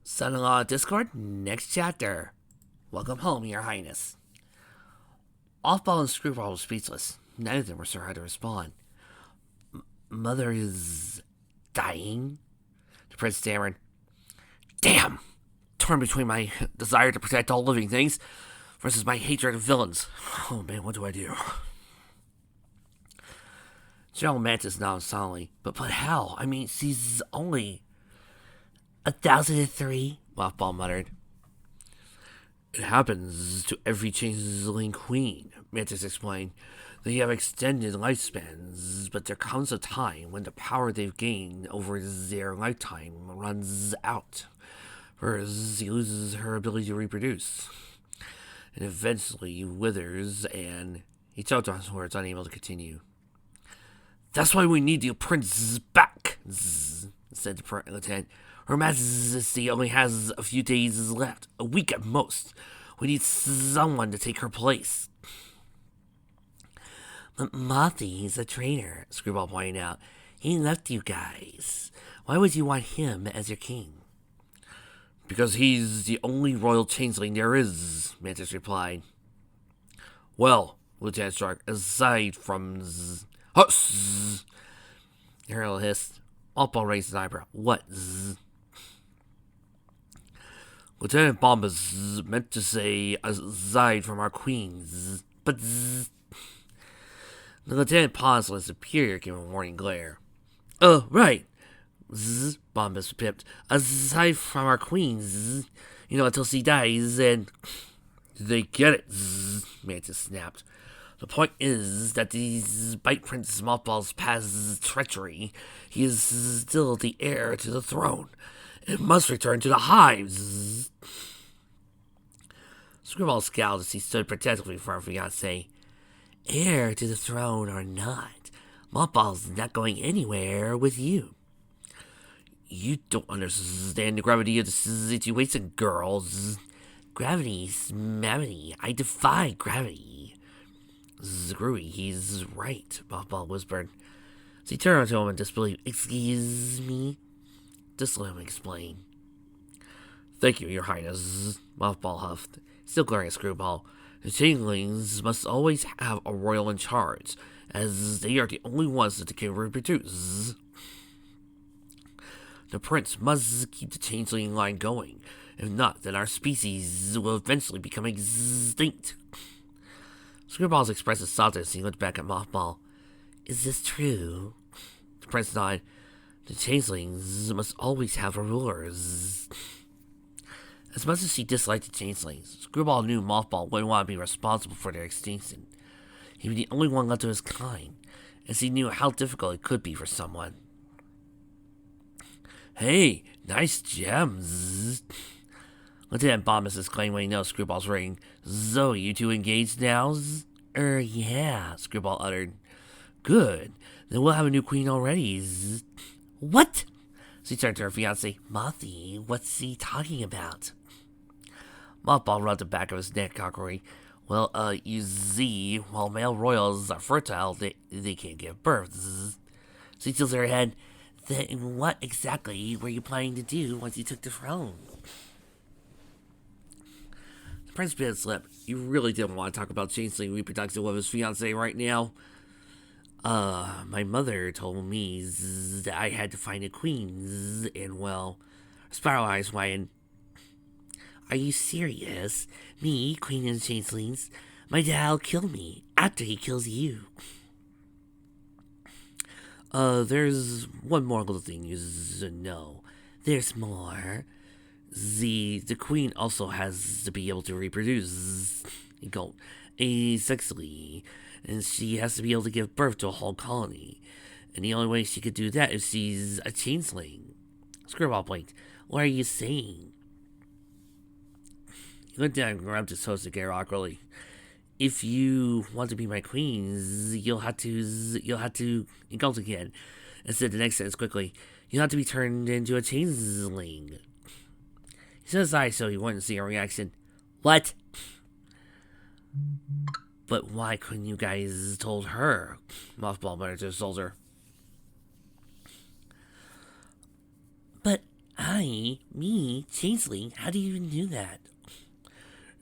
Son-in-law Discord, next chapter. Welcome home, Your Highness. Offball and Screwball were speechless. None of them were sure how to respond. Mother is dying? The prince stammered. Damn! Torn between my desire to protect all living things versus my hatred of villains. Oh man, what do I do? General Mantis nodded solemnly. But how? I mean, she's only 1,003, Mothball muttered. It happens to every changeling queen, Mantis explained. They have extended lifespans, but there comes a time when the power they've gained over their lifetime runs out. First, she loses her ability to reproduce, and eventually withers, and he choked on his words, unable to continue. That's why we need the prince back, said the lieutenant. Her Majesty only has a few days left, a week at most. We need someone to take her place. But Mothy's a traitor, Screwball pointed out. He left you guys. Why would you want him as your king? Because he's the only royal changeling there is, Mantis replied. Well, Lieutenant Stark, aside from Huss! The herald hissed. Mothball raised his eyebrow. What? Lieutenant Bombas meant to say aside from our queens, but the lieutenant paused when his superior gave him a warning glare. Oh, right. Bombas pipped. Aside from our queens, until she dies, and... They get it, Mantis snapped. The point is that despite Prince Mothball's past treachery, he is still the heir to the throne. It must return to the hives. Screwball scowled as he stood protectively for our fiancé. Heir to the throne or not, Mothball's not going anywhere with you. You don't understand the gravity of the situation, girls. Gravity's gravity. I defy gravity. Screwy, he's right, Mothball whispered. So he turned to him in disbelief. Excuse me? Just let him explain. Thank you, Your Highness, Mothball huffed, still glaring at Screwball. The changelings must always have a royal in charge, as they are the only ones that can reproduce. The prince must keep the changeling line going. If not, then our species will eventually become extinct. Screwball's expressive softened as he looked back at Mothball. Is this true? The prince nodded. The changelings must always have rulers. As much as she disliked the changelings, Screwball knew Mothball wouldn't want to be responsible for their extinction. He was the only one left of his kind, as he knew how difficult it could be for someone. Hey, nice gems. Lieutenant Bombas exclaimed when he noticed Screwball's ring. So, you two engaged now? Yeah, Screwball uttered. Good. Then we'll have a new queen already. What? She turned to her fiancé. Mothy, what's he talking about? Mothball rubbed the back of his neck awkwardly. Well, you see, while male royals are fertile, they can't give birth. She tilts her head. Then what exactly were you planning to do once you took the throne? The prince bit his lip. He really didn't want to talk about changeling reproduction with his fiancée right now. My mother told me that I had to find a queen, and well, Spiral Eyes widened. Are you serious? Me, queen of the changelings? My dad'll kill me after he kills you. There's one more little thing you know. There's more. The queen also has to be able to reproduce asexually, and she has to be able to give birth to a whole colony. And the only way she could do that is she's a changeling. Screwball blinked. What are you saying? He went down and grabbed his toast again awkwardly. If you want to be my queen, you'll have to engulf again. And said the next sentence quickly. You'll have to be turned into a changeling. He said his eyes so he wouldn't see a reaction. What? But why couldn't you guys told her? Mothball muttered to his soldier. But Me, Changeling, how do you even do that?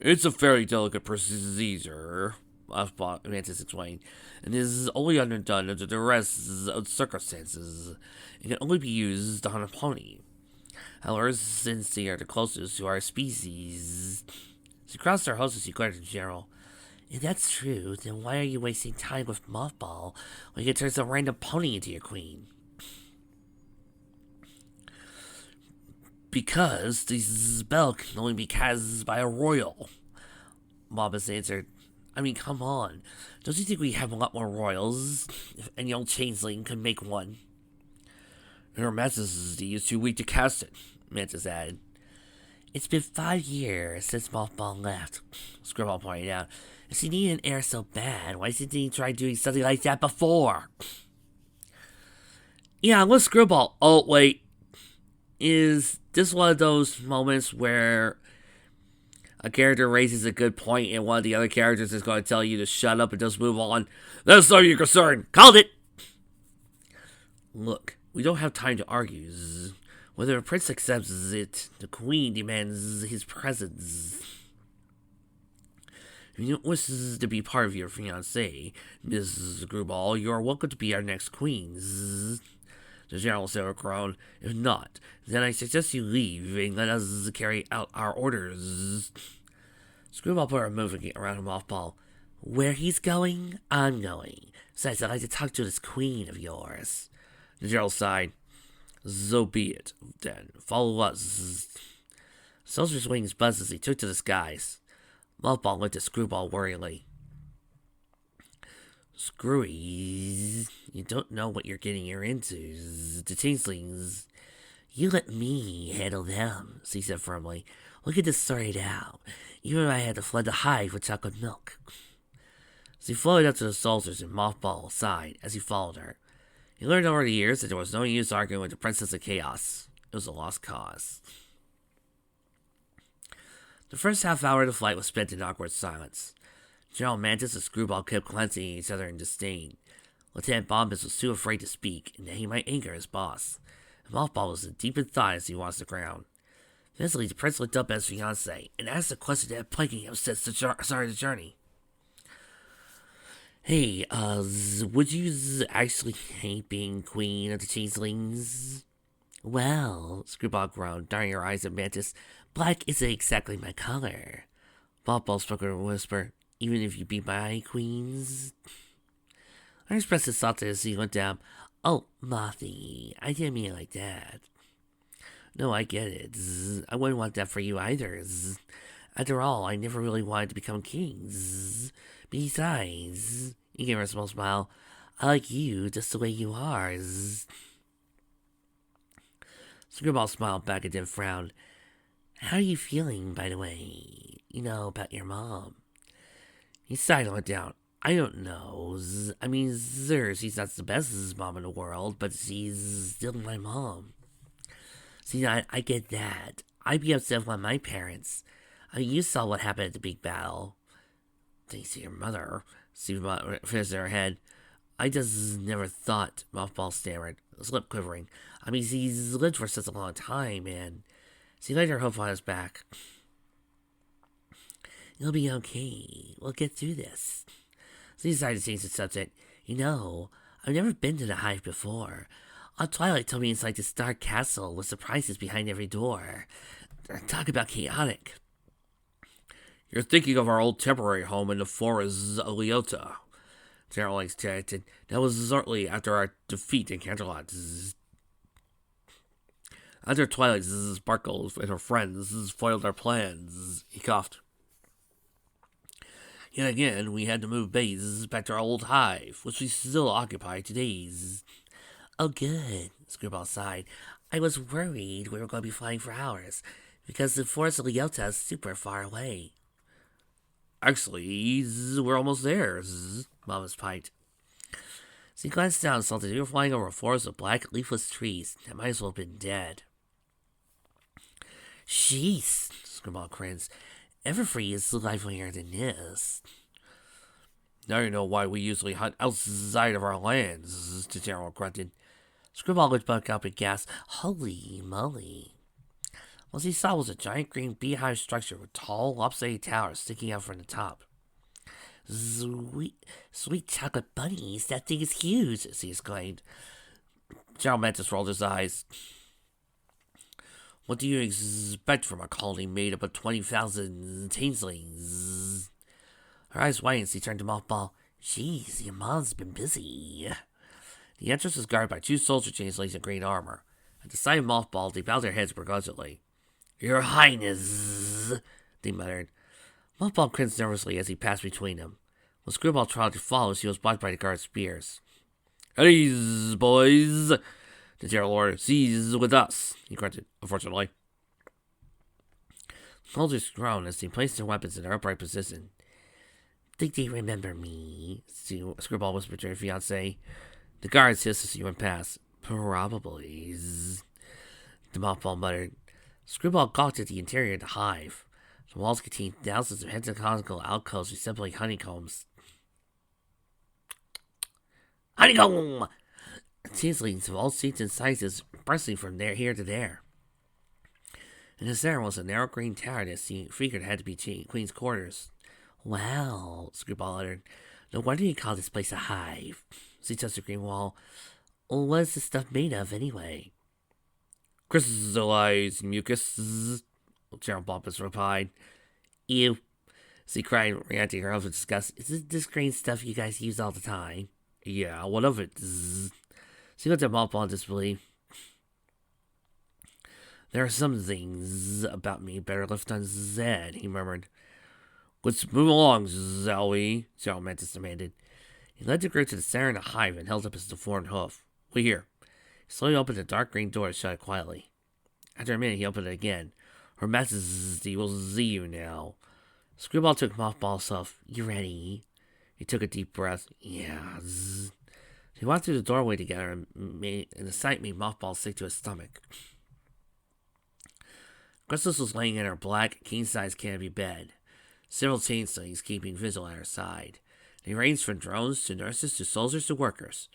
It's a fairly delicate procedure, Mantis explained, and is only underdone under the rest of circumstances. It can only be used on a pony. However, since they are the closest to our species, she crossed her hostess, she glared at Gerald. If that's true, then why are you wasting time with Mothball when you can turn some random pony into your queen? Because the spell can only be cast by a royal, Mobbus answered. I mean, come on. Don't you think we have a lot more royals? If any old changeling could make one. Her Majesty is too weak to cast it, Mantis added. It's been 5 years since Mothball left, Scribble pointed out. If she needed an heir so bad, why didn't he try doing something like that before? Yeah, let's Scribble. Oh, wait. Is this one of those moments where a character raises a good point and one of the other characters is going to tell you to shut up and just move on? That's not your concern. Called it! Look, we don't have time to argue. Whether a prince accepts it, the queen demands his presence. If you don't wish to be part of your fiancée, Mrs. Grubal, you are welcome to be our next queen. The general said with a groan. If not, then I suggest you leave and let us carry out our orders. Screwball put a moving around a mothball. Where he's going, I'm going. Besides, I'd like to talk to this queen of yours. The general sighed. So be it, then. Follow us. Soldier's wings buzzed as he took to the skies. Mothball looked at Screwball worriedly. Screwy, you don't know what you're getting into. The changelings. You let me handle them, she said firmly. We'll get this sorted out, even if I had to flood the hive with chocolate milk. She floated up to the soldiers and Mothball sighed as he followed her. He learned over the years that there was no use arguing with the Princess of Chaos. It was a lost cause. The first half hour of the flight was spent in awkward silence. General Mantis and Screwball kept glancing at each other in disdain. Lieutenant Bombus was too afraid to speak, and that he might anger his boss. And Mothball was deep in thought as he watched the ground. Eventually, the prince looked up at his fiancée and asked a question that had plaguing him since the start of the journey. Hey, would you actually hate being queen of the changelings? Well, Screwball groaned, darting her eyes at Mantis. Black isn't exactly my color. Mothball spoke in a whisper. Even if you be my queens? I expressed his thoughts as he went down. Oh, Mothy, I didn't mean it like that. No, I get it. I wouldn't want that for you either. After all, I never really wanted to become king. Besides, he gave her a small smile, I like you just the way you are. Screwball smiled back and then frowned. How are you feeling, by the way? You know, about your mom. He sighed and went down. I don't know. I mean, she's not the best mom in the world, but she's still my mom. See, I get that. I'd be upset with my parents. I mean, you saw what happened at the big battle. Thanks to your mother, Steve finished in her head. I just never thought, Mothball stammered, his lip quivering. I mean, he's lived for such a long time, and she laid her hope on his back. You'll be okay. We'll get through this. She decided to change the subject. You know, I've never been to the hive before. Aunt Twilight told me it's like this dark castle with surprises behind every door. Talk about chaotic. You're thinking of our old temporary home in the forests of Leota. General Lynx chanted. That was shortly after our defeat in Canterlot. After Twilight, Sparkles and her friends foiled our plans. He coughed. Yet again, we had to move base back to our old hive, which we still occupy today. Oh, good, Screwball sighed. I was worried we were going to be flying for hours, because the forest of Leota is super far away. Actually, we're almost there, Mama's piped. She glanced down and saw that we were flying over a forest of black, leafless trees that might as well have been dead. Jeez, Screwball grins. Everfree is livelier than this. Now you know why we usually hunt outside of our lands, the general grunted. Screwball looked back up and gasped, Holy moly. What he saw was a giant green beehive structure with tall, lopsided towers sticking out from the top. Sweet chocolate bunnies, that thing is huge, he exclaimed. General Mantis rolled his eyes. What do you expect from a colony made up of 20,000 changelings? Her eyes widened as he turned to Mothball. Jeez, your mom's been busy. The entrance was guarded by 2 soldier changelings in green armor. At the sight of Mothball, they bowed their heads begrudgingly. Your Highness, they muttered. Mothball cringed nervously as he passed between them. When Screwball tried to follow, she was blocked by the guard's spears. At ease, boys, the General Lord. Seize with us, he grunted, unfortunately. The soldiers groaned as they placed their weapons in their upright position. Think they remember me? Screwball whispered to her fiancé. The guards hissed as he went past. Probably, the Mothball muttered. Screwball gawked at the interior of the hive. The walls contained thousands of hexagonal alcoves resembling honeycombs. Honeycomb! Changelings of all shapes and sizes bursting from here to there. In the center was a narrow green tower that figured had to be Queen's quarters. Wow, Screwball uttered. No wonder you call this place a hive. She touched the green wall. What is this stuff made of, anyway? Crystallized mucus, General Bumpus replied. Ew, she cried, reacting her husband's disgust. Is this green stuff you guys use all the time? Yeah, what of it? She looked at Mothball in disbelief. There are some things about me better left unsaid, he murmured. Let's move along, shall we? General Mantis demanded. He led the group to the center of the hive and held up his deformed hoof. Wait here. He slowly opened the dark green door and shut it quietly. After a minute, he opened it again. Her Majesty will see you now. Screwball took Mothball's hoof. You ready? He took a deep breath. Yeah. They walked through the doorway together, and the sight made Mothball sick to his stomach. Crystal was laying in her black, king-size canopy bed. Several changelings keeping vigil at her side. They ranged from drones to nurses to soldiers to workers.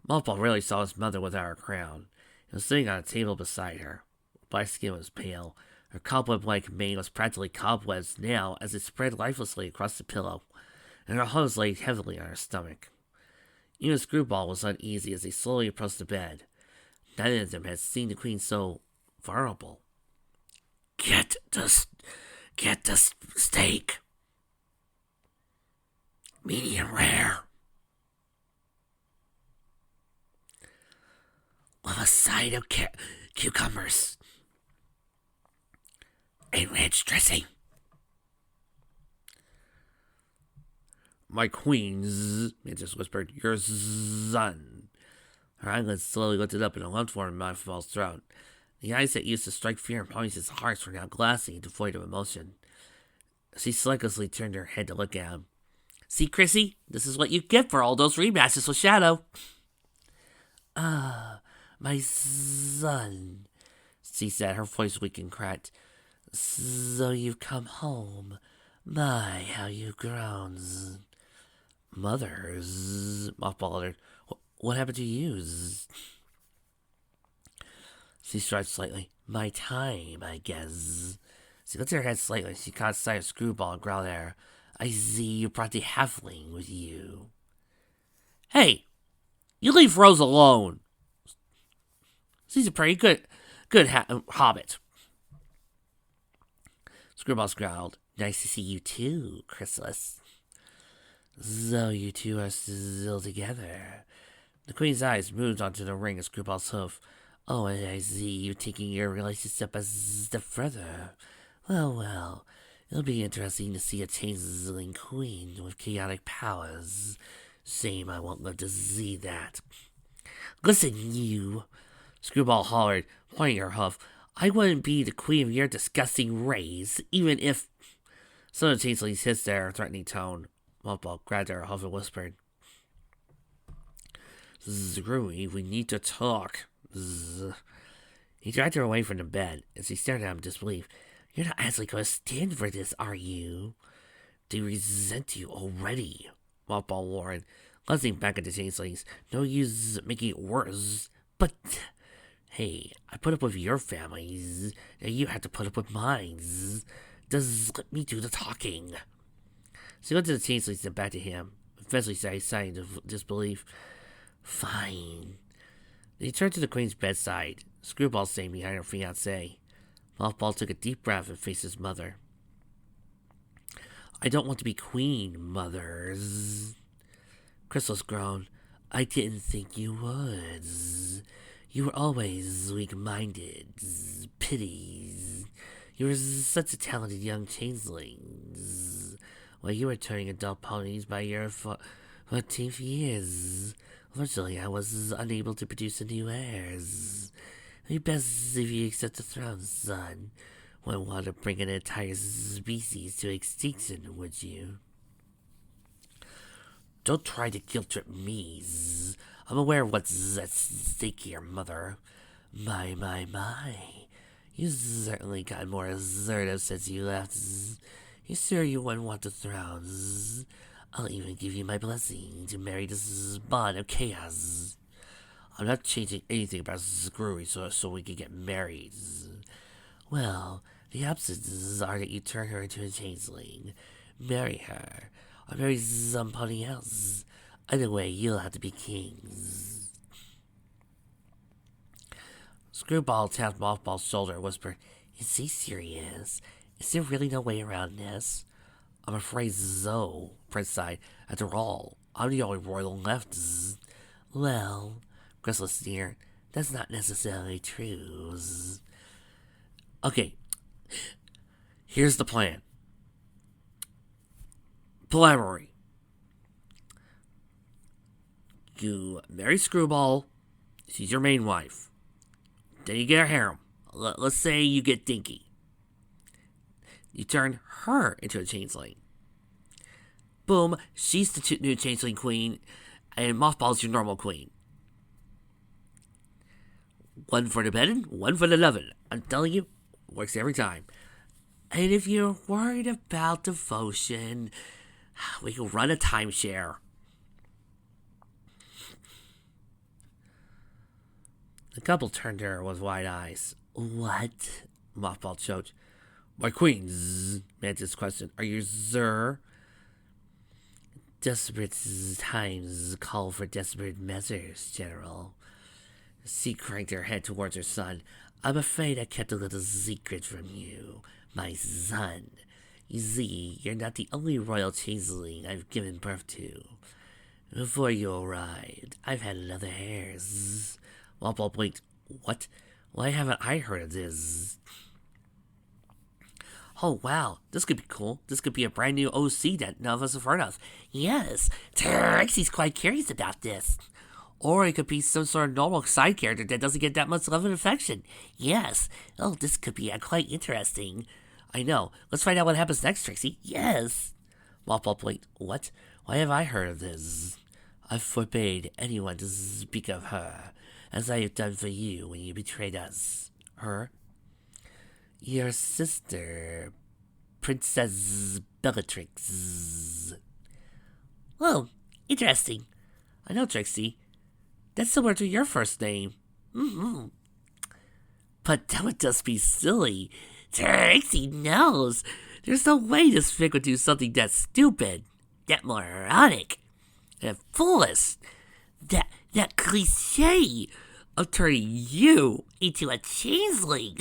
Mothball rarely saw his mother without her crown. He was sitting on a table beside her. Her black skin was pale. Her cobweb-like mane was practically cobwebs now as it spread lifelessly across the pillow, and her hose lay heavily on her stomach. Even Screwball was uneasy as they slowly approached the bed. None of them had seen the Queen so vulnerable. Get the steak. Medium rare. With a side of cucumbers. And ranch dressing. My queens, Mantis whispered, your son. Her eyelids slowly lifted up and a lump formed in Mothball's throat. The eyes that used to strike fear in Pony's hearts were now glassy and devoid of emotion. She slugishly turned her head to look at him. See, Chrissy, this is what you get for all those rematches with Shadow. Ah, my son, she said, her voice weak and cracked. So you've come home. My, how you've grown. Mothers, Mothball uttered. What happened to you? She shrugged slightly. My time, I guess. She lifted her head slightly. She caught sight of Screwball and growled at her. I see you brought the halfling with you. Hey, you leave Rose alone. She's a pretty good hobbit. Screwball growled. Nice to see you too, Chrysalis. So you two are still together. The Queen's eyes moved onto the ring of Screwball's hoof. Oh, and I see you taking your relationship a step further. Well, it'll be interesting to see a changeling queen with chaotic powers. Shame I won't live to see that. Listen, you, Screwball hollered, pointing her hoof. I wouldn't be the queen of your disgusting race, even if... Some of the changelings hissed at her threatening tone. Mothball grabbed her hoof and whispered. Screwy, we need to talk. Zzz. He dragged her away from the bed, and she stared at him in disbelief. You're not actually going to stand for this, are you? They resent you already, Mothball warned, glancing back at the changelings. No use making it worse. But, Hey, I put up with your families. Now you have to put up with mine. Just let me do the talking. So he went to the changelings and back to him, eventually sighing of disbelief. Fine. Then he turned to the queen's bedside, Screwball staying behind her fiancé. Mothball took a deep breath and faced his mother. I don't want to be queen, mothers. Chrysalis groaned. I didn't think you would. You were always weak-minded. Pities. You were such a talented young changeling. While you were turning adult ponies by your 14th years. Unfortunately, I was unable to produce a new heirs. It'd be best if you accept the throne, son. Wouldn't want to bring an entire species to extinction, would you? Don't try to guilt-trip me. I'm aware of what's at stake here, mother. My. You certainly got more assertive since you left. You sure you wouldn't want the throne? I'll even give you my blessing to marry this bond of chaos. I'm not changing anything about Screwy so we can get married. Well, the options are that you turn her into a changeling, marry her, or marry somebody else. Either way, you'll have to be kings. Screwball tapped Mothball's shoulder and whispered, Is he serious? Is there really no way around this? I'm afraid so, Prince sighed. After all, I'm the only royal left. Well, Chrysalis sneered, that's not necessarily true. Okay, here's the plan. Preliminary. You marry Screwball, she's your main wife. Then you get a harem. Let's say you get Dinky. You turn her into a changeling. Boom, she's the new changeling queen, and Mothball's your normal queen. One for the bed, one for the lovin'. I'm telling you, works every time. And if you're worried about devotion, we can run a timeshare. The couple turned to her with wide eyes. What? Mothball choked. My queen, Mantis questioned. Are you Zer? Desperate times call for desperate measures, General. She cranked her head towards her son. I'm afraid I kept a little secret from you, my son. You see, you're not the only royal changeling I've given birth to. Before you arrived, I've had other heirs. Mothball blinked. What? Why haven't I heard of this? Oh, wow, this could be cool. This could be a brand new OC that none of us have heard of. Yes, Trixie's quite curious about this. Or it could be some sort of normal side character that doesn't get that much love and affection. Yes. Oh, this could be quite interesting. I know. Let's find out what happens next, Trixie. Yes. Mothball blinked. What? Why have I heard of this? I forbade anyone to speak of her, as I have done for you when you betrayed us. Her? Your sister, Princess Bellatrix. Oh, interesting. I know, Trixie. That's similar to your first name. Mm-hmm. But that would just be silly. Trixie knows. There's no way this fic would do something that stupid, that moronic, that foolish, that cliche of turning you into a changeling.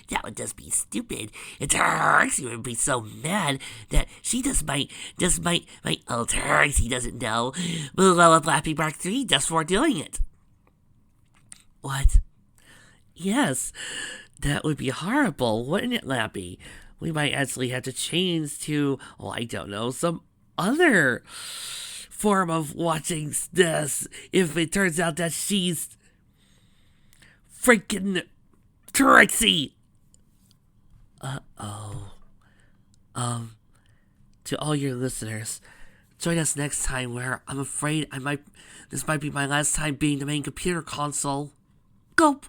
That would just be stupid. And Trixie would be so mad that she just might, oh, Trixie doesn't know. Blue Lola Blappy Mark 3 just for doing it. What? Yes, that would be horrible, wouldn't it, Lappy? We might actually have to change to, oh, I don't know, some other form of watching this if it turns out that she's freaking Trixie. Uh-oh. To all your listeners, join us next time where I'm afraid this might be my last time being the main computer console. Gulp.